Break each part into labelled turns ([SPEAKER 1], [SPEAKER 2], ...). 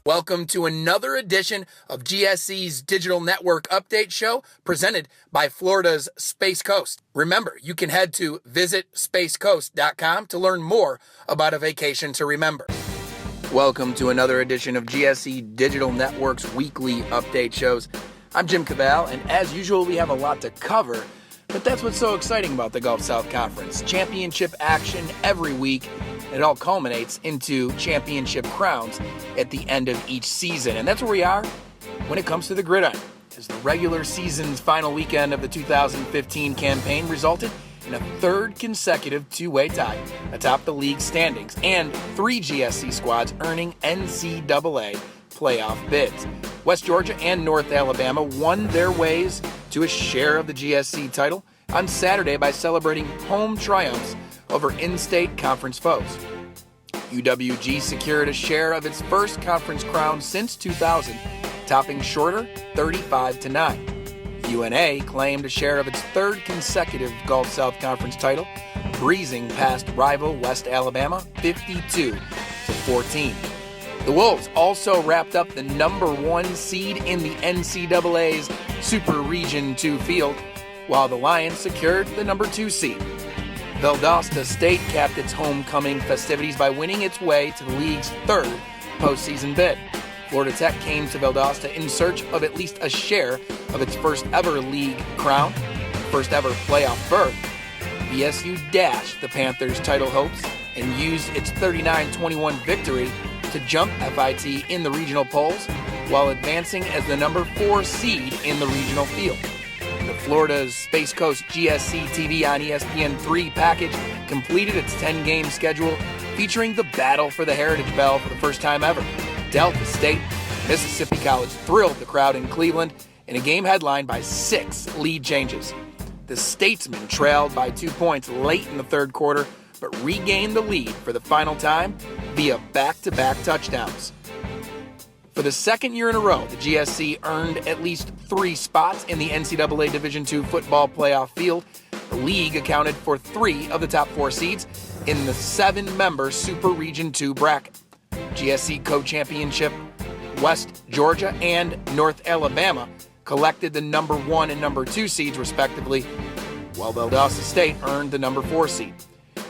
[SPEAKER 1] Welcome to another edition of GSC's Digital Network Update Show presented by Florida's Space Coast. Remember, you can head to visitspacecoast.com to learn more about a vacation to remember. Welcome to another edition of GSC Digital Network's weekly update shows. I'm Jim Cavall, and as usual, we have a lot to cover, but that's what's so exciting about the Gulf South Conference. Championship action every week. It all culminates into championship crowns at the end of each season. And that's where we are when it comes to the gridiron, as the regular season's final weekend of the 2015 campaign resulted in a third consecutive two-way tie atop the league standings and three GSC squads earning NCAA playoff bids. West Georgia and North Alabama won their ways to a share of the GSC title on Saturday by celebrating home triumphs over in-state conference foes. UWG secured a share of its first conference crown since 2000, topping Shorter 35-9. UNA claimed a share of its third consecutive Gulf South Conference title, breezing past rival West Alabama 52-14. The Wolves also wrapped up the number one seed in the NCAA's Super Region 2 field, while the Lions secured the number 2 seed. Valdosta State capped its homecoming festivities by winning its way to the league's third postseason bid. Florida Tech came to Valdosta in search of at least a share of its first ever league crown, first ever playoff berth. VSU dashed the Panthers' title hopes and used its 39-21 victory to jump FIT in the regional polls while advancing as the number 4 seed in the regional field. Florida's Space Coast GSC TV on ESPN3 package completed its 10-game schedule featuring the battle for the Heritage Bell for the first time ever. Delta State, Mississippi College thrilled the crowd in Cleveland in a game headlined by 6 lead changes. The Statesmen trailed by 2 points late in the third quarter, but regained the lead for the final time via back-to-back touchdowns. For the second year in a row, the GSC earned at least 3 spots in the NCAA Division II football playoff field. The league accounted for 3 of the top 4 seeds in the 7-member Super Region 2 bracket. GSC co-championship West Georgia and North Alabama collected the number 1 and number 2 seeds respectively, while Valdosta State earned the number 4 seed.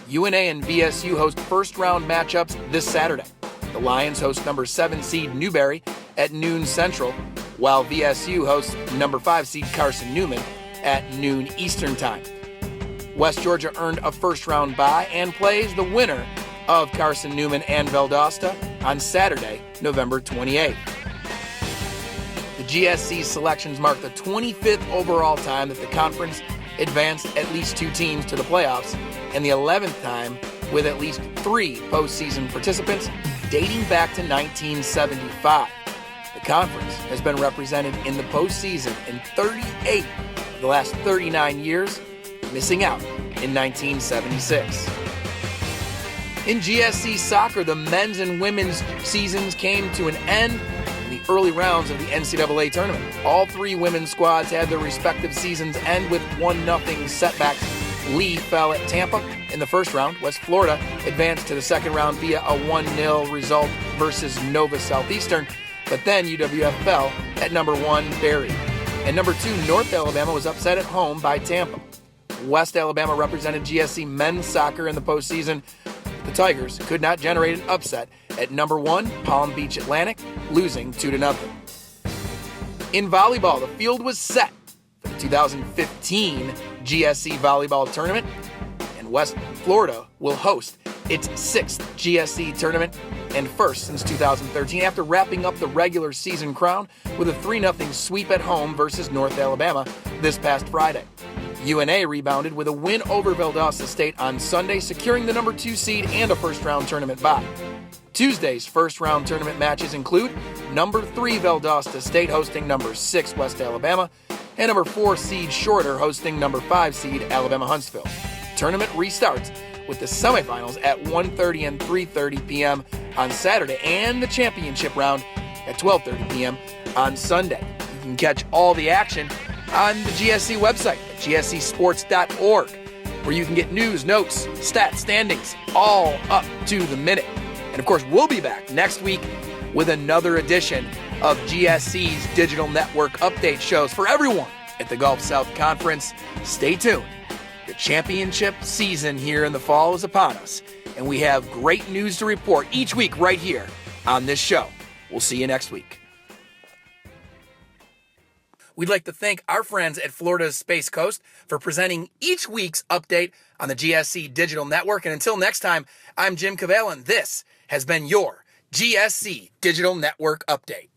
[SPEAKER 1] UNA and VSU host first-round matchups this Saturday. The Lions host number 7 seed Newberry at noon Central, while VSU hosts number 5 seed Carson Newman at noon Eastern Time. West Georgia earned a first-round bye and plays the winner of Carson Newman and Valdosta on Saturday, November 28th. The GSC selections mark the 25th overall time that the conference advanced at least 2 teams to the playoffs and the 11th time with at least 3 postseason participants dating back to 1975. The conference has been represented in the postseason in 38 of the last 39 years, missing out in 1976. In GSC soccer, the men's and women's seasons came to an end in the early rounds of the NCAA tournament. All 3 women's squads had their respective seasons end with 1-0 setbacks. Lee fell at Tampa in the first round. West Florida advanced to the second round via a 1-0 result versus Nova Southeastern, but then UWF fell at number 1 Berry. And number 2 North Alabama was upset at home by Tampa. West Alabama represented GSC men's soccer in the postseason. The Tigers could not generate an upset at number 1 Palm Beach Atlantic, losing 2-0. In volleyball, the field was set for the 2015 GSC volleyball tournament, and West Florida will host its 6th GSC tournament and first since 2013 after wrapping up the regular season crown with a 3-0 sweep at home versus North Alabama this past Friday. UNA rebounded with a win over Valdosta State on Sunday, securing the number 2 seed and a first-round tournament bye. Tuesday's first-round tournament matches include number 3 Valdosta State hosting number 6 West Alabama, and number 4 seed Shorter hosting number 5 seed Alabama Huntsville. Tournament restarts with the semifinals at 1:30 and 3:30 p.m. on Saturday and the championship round at 12:30 p.m. on Sunday. You can catch all the action on the GSC website at gscsports.org, where you can get news, notes, stats, standings, all up to the minute. And of course, we'll be back next week with another edition of GSC's Digital Network Update shows for everyone at the Gulf South Conference. Stay tuned. The championship season here in the fall is upon us, and we have great news to report each week right here on this show. We'll see you next week. We'd like to thank our friends at Florida's Space Coast for presenting each week's update on the GSC Digital Network. And until next time, I'm Jim Cavell, and this has been your GSC Digital Network Update.